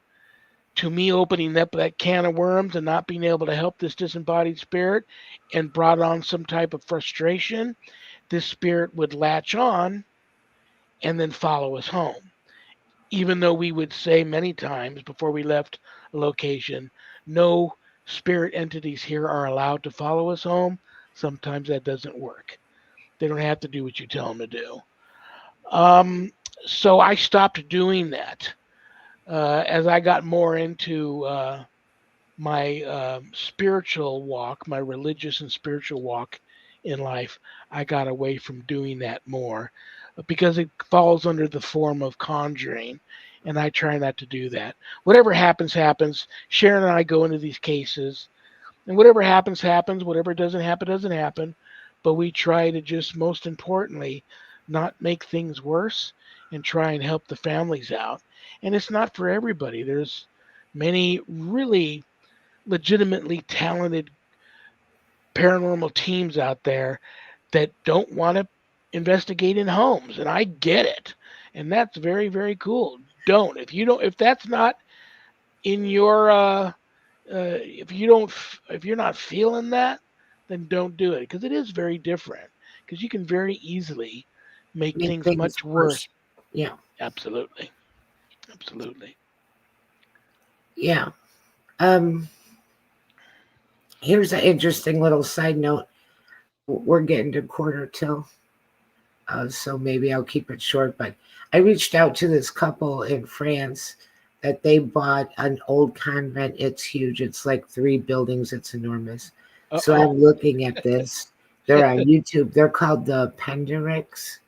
Speaker 1: to me opening up that can of worms and not being able to help this disembodied spirit and brought on some type of frustration. This spirit would latch on and then follow us home. Even though we would say many times before we left a location, no spirit entities here are allowed to follow us home, sometimes that doesn't work. They don't have to do what you tell them to do. Um, so I stopped doing that. As I got more into my spiritual walk, my religious and spiritual walk in life, I got away from doing that more because it falls under the form of conjuring. And I try not to do that. Whatever happens, happens. Sharon and I go into these cases. And whatever happens, happens. Whatever doesn't happen, doesn't happen. But we try to just, most importantly, not make things worse and try and help the families out. And it's not for everybody. There's many really legitimately talented paranormal teams out there that don't want to investigate in homes, and I get it. And that's very, very cool. Don't. If that's not in your if you don't if you're not feeling that, then don't do it, because it is very different, because you can very easily make
Speaker 2: Make
Speaker 1: things
Speaker 2: things
Speaker 1: much worse.
Speaker 2: worse. Yeah.
Speaker 1: Absolutely. Absolutely.
Speaker 2: Yeah. Um, Here's an interesting little side note. We're getting to quarter till, so maybe I'll keep it short. But I reached out to this couple in France that they bought an old convent. It's huge. It's like three buildings. It's enormous. So
Speaker 1: Uh-oh.
Speaker 2: I'm looking at this. They're on YouTube. They're called the Pendericks.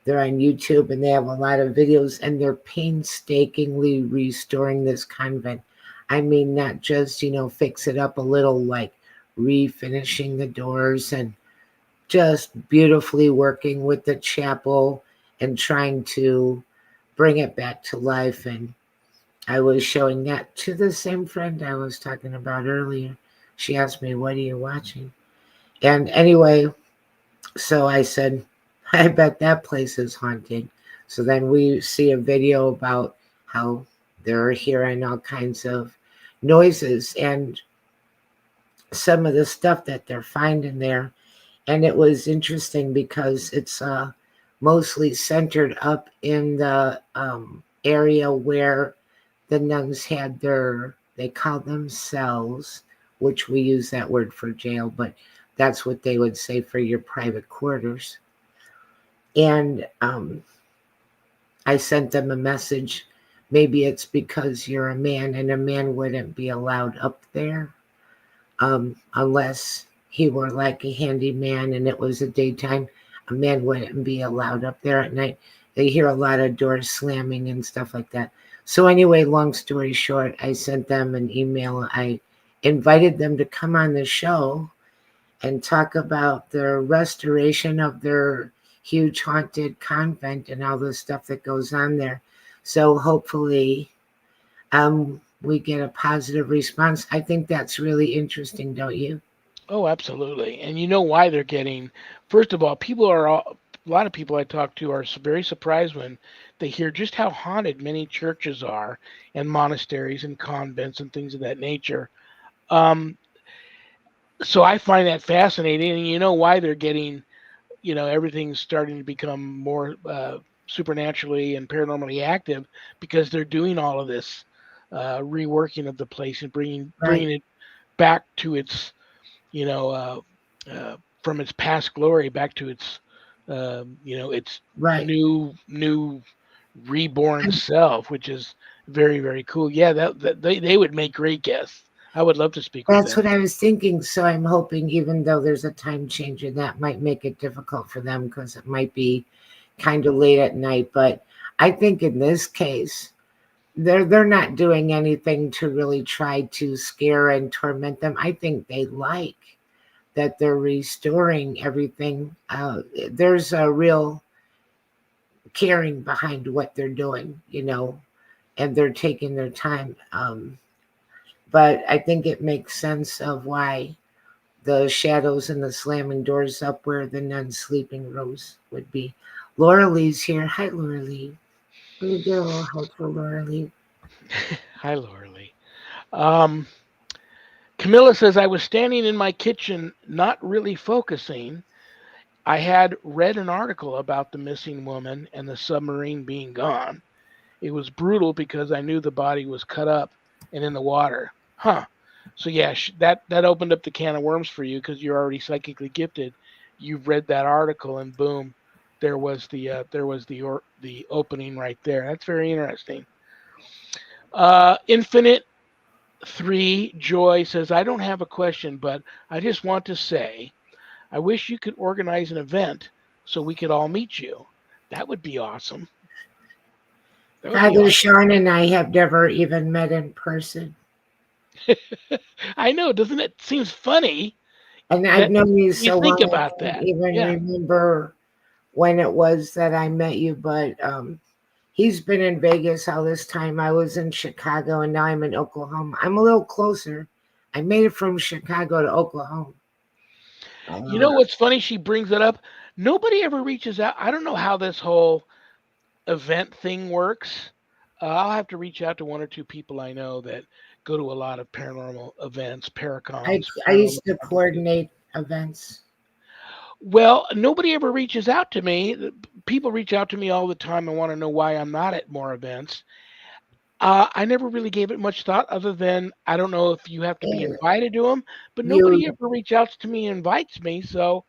Speaker 2: They're on YouTube and they have a lot of videos and they're painstakingly restoring this convent. I mean, not just, fix it up a little, like refinishing the doors and just beautifully working with the chapel and trying to bring it back to life. And I was showing that to the same friend I was talking about earlier. She asked me, "What are you watching?" And anyway, so I said, "I bet that place is haunted." So then we see a video about how they're hearing all kinds of noises and some of the stuff that they're finding there. And it was interesting because it's mostly centered up in the area where the nuns had they called them cells, which we use that word for jail, but that's what they would say for your private quarters. And I sent them a message. Maybe it's because you're a man and a man wouldn't be allowed up there unless he were like a handyman and it was a daytime. A man wouldn't be allowed up there at night. They hear a lot of doors slamming and stuff like that. So, anyway, long story short, I sent them an email. I invited them to come on the show and talk about the restoration of their huge haunted convent and all the stuff that goes on there. So hopefully we get a positive response. I think that's really interesting, don't you?
Speaker 1: Oh, absolutely. And you know why they're getting, first of all, a lot of people I talk to are very surprised when they hear just how haunted many churches are, and monasteries and convents and things of that nature. Um, so I find that fascinating, and you know why they're getting, everything's starting to become more supernaturally and paranormally active, because they're doing all of this reworking of the place and
Speaker 2: Right,
Speaker 1: bringing it back to its, you know, from its past glory back to its, its
Speaker 2: right.
Speaker 1: new reborn
Speaker 2: And
Speaker 1: self, which is very, very cool. Yeah, that they would make great guests. I would love to speak with
Speaker 2: that's
Speaker 1: them.
Speaker 2: what I was thinking. So I'm hoping, even though there's a time change, and that might make it difficult for them because it might be kind of late at night. But I think in this case, they're not doing anything to really try to scare and torment them. I think they like that they're restoring everything. There's a real caring behind what they're doing, and they're taking their time. But I think it makes sense of why the shadows and the slamming doors up where the nun's sleeping rooms would be. Laura Lee's here. Hi, Laura Lee. Let me get a little help for Laura Lee.
Speaker 1: Hi, Laura Lee. Um, Camilla says, I was standing in my kitchen, not really focusing. I had read an article about the missing woman and the submarine being gone. It was brutal because I knew the body was cut up and in the water. Huh. So yeah, that opened up the can of worms for you, because you're already psychically gifted. You've read that article, and boom, there was the opening right there. That's very interesting. Infinite Three Joy says, I don't have a question, but I just want to say I wish you could organize an event so we could all meet you. That would be awesome. That would be
Speaker 2: Father
Speaker 1: awesome.
Speaker 2: Shawn and I have never even met in person.
Speaker 1: I know, doesn't it? Seems funny
Speaker 2: And I've
Speaker 1: that
Speaker 2: known you
Speaker 1: you
Speaker 2: so
Speaker 1: think
Speaker 2: long, I
Speaker 1: about
Speaker 2: can't
Speaker 1: that.
Speaker 2: even
Speaker 1: Yeah.
Speaker 2: remember when it was that I met you, but he's been in Vegas all this time. I was in Chicago and now I'm in Oklahoma. I'm a little closer. I made it from Chicago to Oklahoma.
Speaker 1: You
Speaker 2: Uh,
Speaker 1: know what's funny? She brings it up. Nobody ever reaches out. I don't know how this whole event thing works. I'll have to reach out to one or two people I know that go to a lot of paranormal events,
Speaker 2: I,
Speaker 1: paracons,
Speaker 2: I
Speaker 1: paranormal
Speaker 2: used to
Speaker 1: conferences.
Speaker 2: coordinate events.
Speaker 1: Well, nobody ever reaches out to me. People reach out to me all the time and want to know why I'm not at more events. I never really gave it much thought other than I don't know if you have to be
Speaker 2: And
Speaker 1: invited to them, but nobody
Speaker 2: you
Speaker 1: ever reaches out to me and invites me. So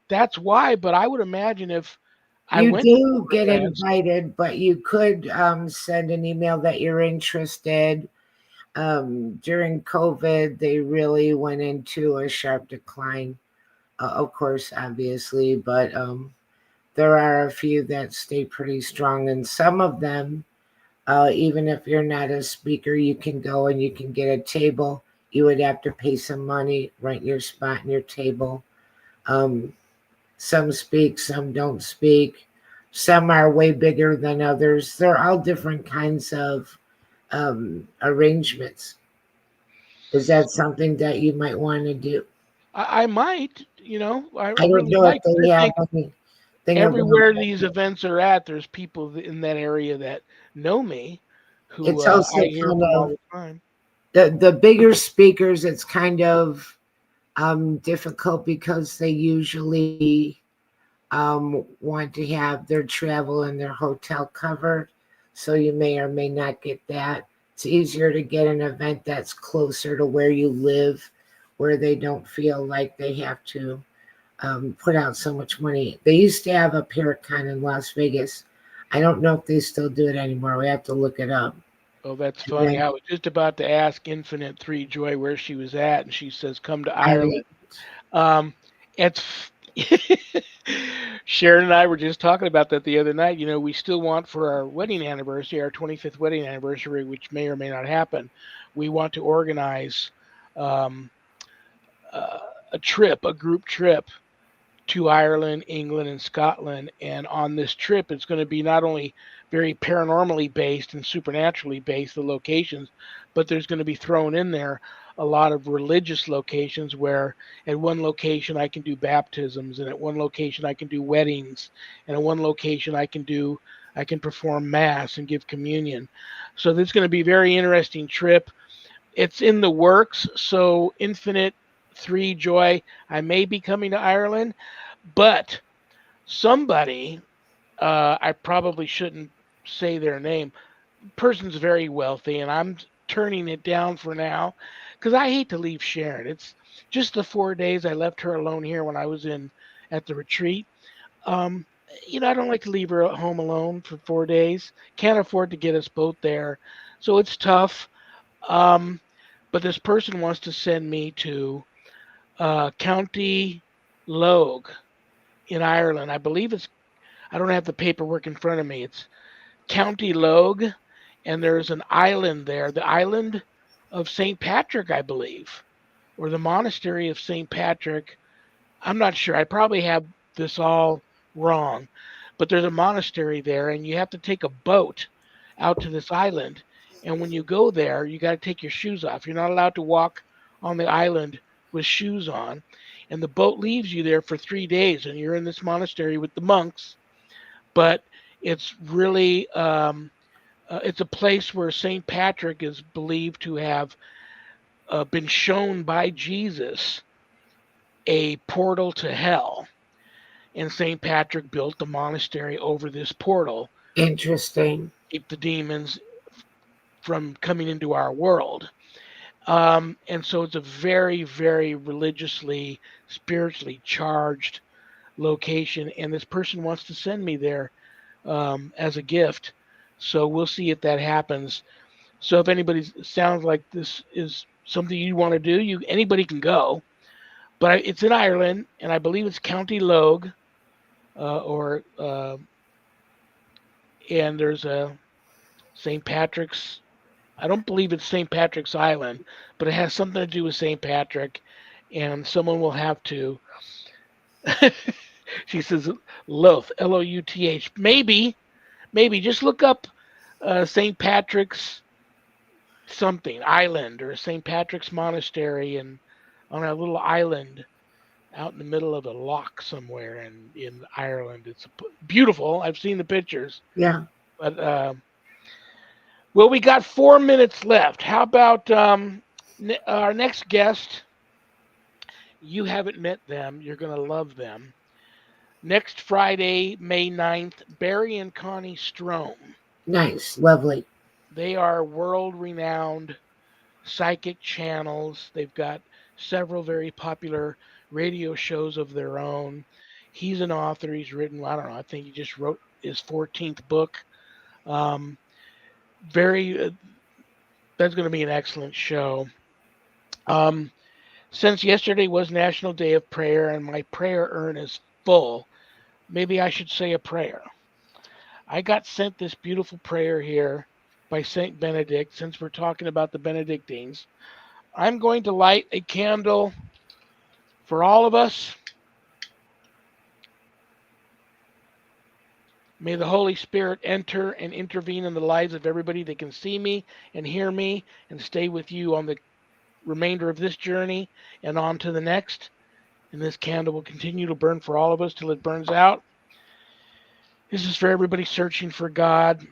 Speaker 1: that's why. But I would imagine if I
Speaker 2: you
Speaker 1: went to
Speaker 2: do
Speaker 1: more
Speaker 2: get
Speaker 1: events,
Speaker 2: invited, but you could send an email that you're interested. During COVID, they really went into a sharp decline, of course, obviously, but there are a few that stay pretty strong, and some of them, even if you're not a speaker, you can go and you can get a table. You would have to pay some money, rent your spot and your table. Um, some speak, some don't speak. Some are way bigger than others. They're all different kinds of arrangements. Is that something that you might want to do?
Speaker 1: I might, I
Speaker 2: I don't
Speaker 1: really
Speaker 2: know if
Speaker 1: might. 'Cause
Speaker 2: they
Speaker 1: I
Speaker 2: have
Speaker 1: think
Speaker 2: anything about
Speaker 1: everywhere these events are at, there's people in that area that know me who
Speaker 2: it's also
Speaker 1: I hear
Speaker 2: kind
Speaker 1: from all
Speaker 2: of
Speaker 1: the time.
Speaker 2: the bigger speakers. It's kind of difficult because they usually want to have their travel and their hotel covered. So you may or may not get that. It's easier to get an event that's closer to where you live, where they don't feel like they have to put out so much money. They used to have a Paracon in Las Vegas. I don't know if they still do it anymore. We have to look it up.
Speaker 1: Oh, that's
Speaker 2: And
Speaker 1: funny.
Speaker 2: then
Speaker 1: I was just about to ask Infinite Three Joy where she was at, and she says, "Come to
Speaker 2: I
Speaker 1: Ireland." Um, it's Sharon and I were just talking about that the other night. We still want for our wedding anniversary, our 25th wedding anniversary, which may or may not happen. We want to organize um, uh, a trip, a group trip to Ireland, England, and Scotland. And on this trip, it's going to be not only very paranormally based and supernaturally based, the locations, but there's going to be thrown in there a lot of religious locations where at one location I can do baptisms, and at one location I can do weddings, and at one location I can perform mass and give communion. So this is going to be a very interesting trip. It's in the works. So Infinite Three Joy, I may be coming to Ireland, but somebody, I probably shouldn't say their name. Person's very wealthy, and I'm turning it down for now because I hate to leave Sharon. It's just the 4 days I left her alone here when I was in at the retreat. Um, I don't like to leave her at home alone for 4 days. Can't afford to get us both there, so it's tough. Um, but this person wants to send me to County Logue in Ireland. I believe it's I don't have the paperwork in front of me. It's County Logue, and there's an island there, the island of St. Patrick, I believe, or the monastery of St. Patrick. I'm not sure. I probably have this all wrong, but there's a monastery there, and you have to take a boat out to this island. And when you go there, you got to take your shoes off. You're not allowed to walk on the island with shoes on. And the boat leaves you there for 3 days, and you're in this monastery with the monks. But it's really it's a place where Saint Patrick is believed to have been shown by Jesus a portal to hell, and Saint Patrick built the monastery over this portal,
Speaker 2: interesting.
Speaker 1: keep the demons from coming into our world. And so it's a very, very religiously, spiritually charged location, and this person wants to send me there as a gift. So we'll see if that happens. So if anybody sounds like this is something you want to do, you anybody can go. But it's in Ireland, and I believe it's County Logue, or and there's a St. Patrick's I don't believe it's St. Patrick's Island, but it has something to do with St. Patrick, and someone will have to. She says Louth, Louth. Maybe just look up St. Patrick's something island or St. Patrick's Monastery and on a little island out in the middle of a loch somewhere in Ireland. It's beautiful. I've seen the pictures,
Speaker 2: Yeah.
Speaker 1: but well, we got 4 minutes left. How about our next guest? You haven't met them. You're gonna love them. Next Friday, May 9th, Barry and Connie Strome.
Speaker 2: Nice. Lovely.
Speaker 1: They are world renowned psychic channels. They've got several very popular radio shows of their own. He's an author. He's written, I don't know, I think he just wrote his 14th book. Um, very, that's going to be an excellent show. Um, since yesterday was National Day of Prayer and my prayer urn is full, maybe I should say a prayer. I got sent this beautiful prayer here by Saint Benedict. Since we're talking about the Benedictines, I'm going to light a candle for all of us. May the Holy Spirit enter and intervene in the lives of everybody that can see me and hear me and stay with you on the remainder of this journey and on to the next. And this candle will continue to burn for all of us till it burns out. This is for everybody searching for God.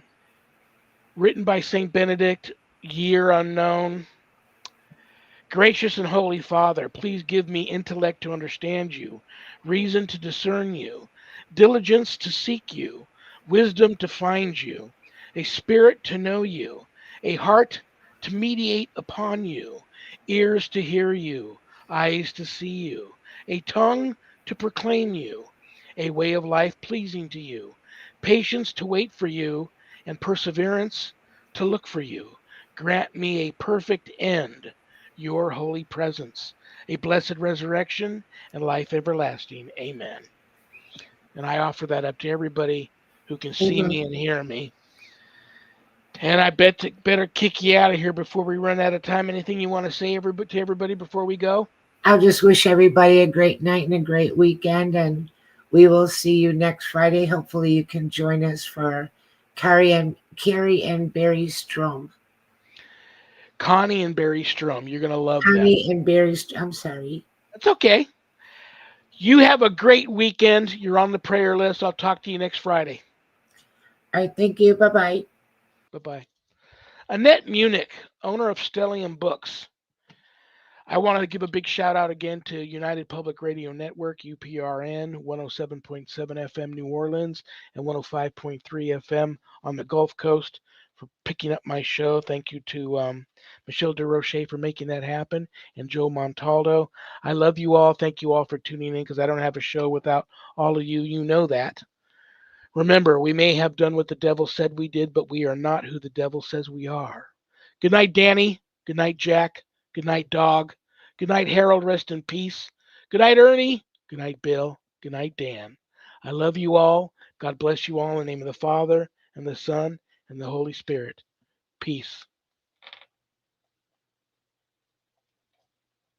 Speaker 1: Written by St. Benedict, year unknown. Gracious and Holy Father, please give me intellect to understand you, reason to discern you, diligence to seek you, wisdom to find you, a spirit to know you, a heart to meditate upon you, ears to hear you, eyes to see you, a tongue to proclaim you, a way of life pleasing to you, patience to wait for you, and perseverance to look for you. Grant me a perfect end, your holy presence, a blessed resurrection, and life everlasting. Amen. And I offer that up to everybody who can see
Speaker 2: Amen.
Speaker 1: me and hear me. And I better kick you out of here before we run out of time. Anything you want to say to everybody before we go?
Speaker 2: I'll just wish everybody a great night and a great weekend. And we will see you next Friday. Hopefully, you can join us for Carrie and Barry Strom.
Speaker 1: Connie and Barry Strom, you're going to love them.
Speaker 2: Connie and Barry. I'm sorry.
Speaker 1: That's okay. You have a great weekend. You're on the prayer list. I'll talk to you next Friday.
Speaker 2: All right. Thank you. Bye bye.
Speaker 1: Bye bye. Annette Munich, owner of Stellium Books. I want to give a big shout out again to United Public Radio Network, UPRN, 107.7 FM New Orleans and 105.3 FM on the Gulf Coast for picking up my show. Thank you to Michelle DeRoche for making that happen and Joe Montaldo. I love you all. Thank you all for tuning in because I don't have a show without all of you. You know that. Remember, we may have done what the devil said we did, but we are not who the devil says we are. Good night, Danny. Good night, Jack. Good night, Dog. Good night, Harold. Rest in peace. Good night, Ernie. Good night, Bill. Good night, Dan. I love you all. God bless you all in the name of the Father, and the Son, and the Holy Spirit. Peace.